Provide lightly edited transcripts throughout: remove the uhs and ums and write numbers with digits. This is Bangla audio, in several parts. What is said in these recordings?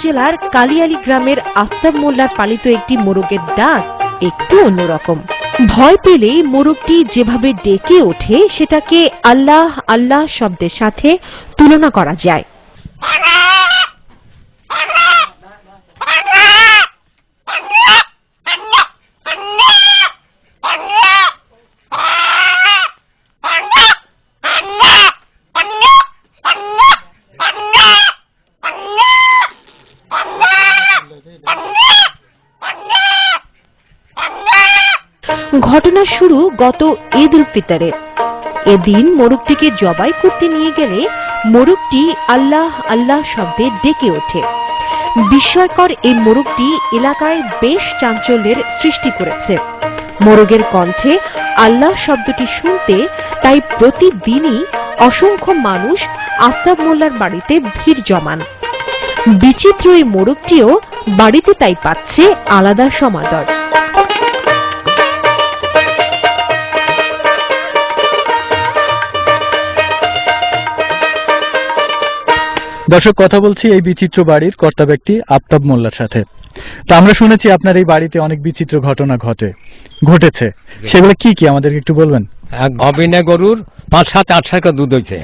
জেলার কালিয়ালী গ্রামের আফতাব মোল্লার পালিত একটি মোরগের ডাক একটু অন্যরকম। ভয় পেলেই মোরগটি যেভাবে ডেকে ওঠে সেটাকে আল্লাহ আল্লাহ শব্দের সাথে তুলনা করা যায়। ঘটনা শুরু গত ঈদ উল ফিতরে। এদিন মোরগটিকে জবাই করতে নিয়ে গেলে মোরগটি আল্লাহ আল্লাহ শব্দে ডেকে ওঠে। বিস্ময়কর এই মোরগটি এলাকায় বেশ চাঞ্চল্যের সৃষ্টি করেছে। মোরগের কণ্ঠে আল্লাহ শব্দটি শুনতে তাই প্রতিদিনই অসংখ্য মানুষ আফতাব মোল্লার বাড়িতে ভিড় জমান। বিচিত্র এই মোরগটিও বাড়িতে তাই পাচ্ছে আলাদা সমাদর। দর্শক, কথা বলছি এই বিচিত্র বাড়ির কর্তা ব্যক্তি আফতাব মোল্লার সাথে। তো আমরা শুনেছি আপনার এই বাড়িতে অনেক বিচিত্র ঘটনা ঘটেছে, সেগুলো কি কি আমাদেরকে একটু বলবেন? অবিনে গরুর ৫-৭-৮ দুধ হয়েছে,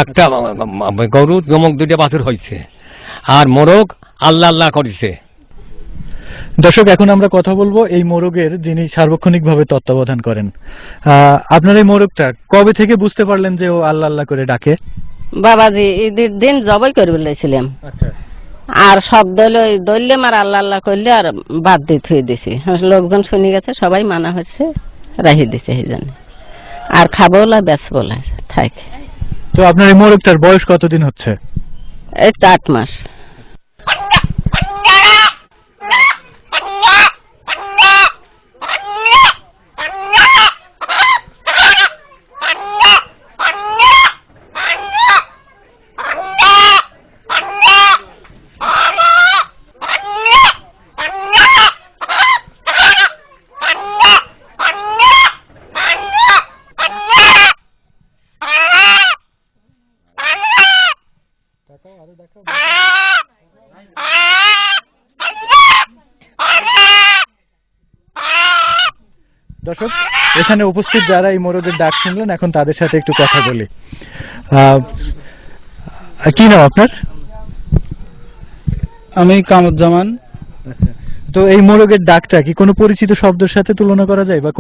একটা গরুর জমক 2টা বাছুর হয়েছে, আর মোরগ আল্লাহ আল্লাহ করেছে। দর্শক, এখন আমরা কথা বলবো এই মোরগের যিনি সার্বক্ষণিকভাবে তত্ত্বাবধান করেন। আপনার এই মোরগটা কবে থেকে বুঝতে পারলেন যে ও আল্লাহ আল্লাহ করে ডাকে? বাবাজি ঈদের দিন জবাই করে বলেছিলাম, আর সব দললে আর আল্লাহ আল্লাহ করলে আর বাদ দিয়ে থুয়ে দিছি। লোকজন শুনে গেছে, সবাই মানা হচ্ছে, রাহি দিছে এই জন্য। আর খাবো না বেচবো না থাকে। তো আপনার এই মোরগটার বয়স কতদিন হচ্ছে? এই 8 মাস। দর্শক, এখানে উপস্থিত যারা এই মোরগের ডাক শুনলেন, এখন তাদের সাথে একটু কথা বলি। কি নাম আপনার? আমি কামরুজ্জামান। তো এই মোরগের ডাকটা কি কোনো পরিচিত শব্দের সাথে তুলনা করা যায় বা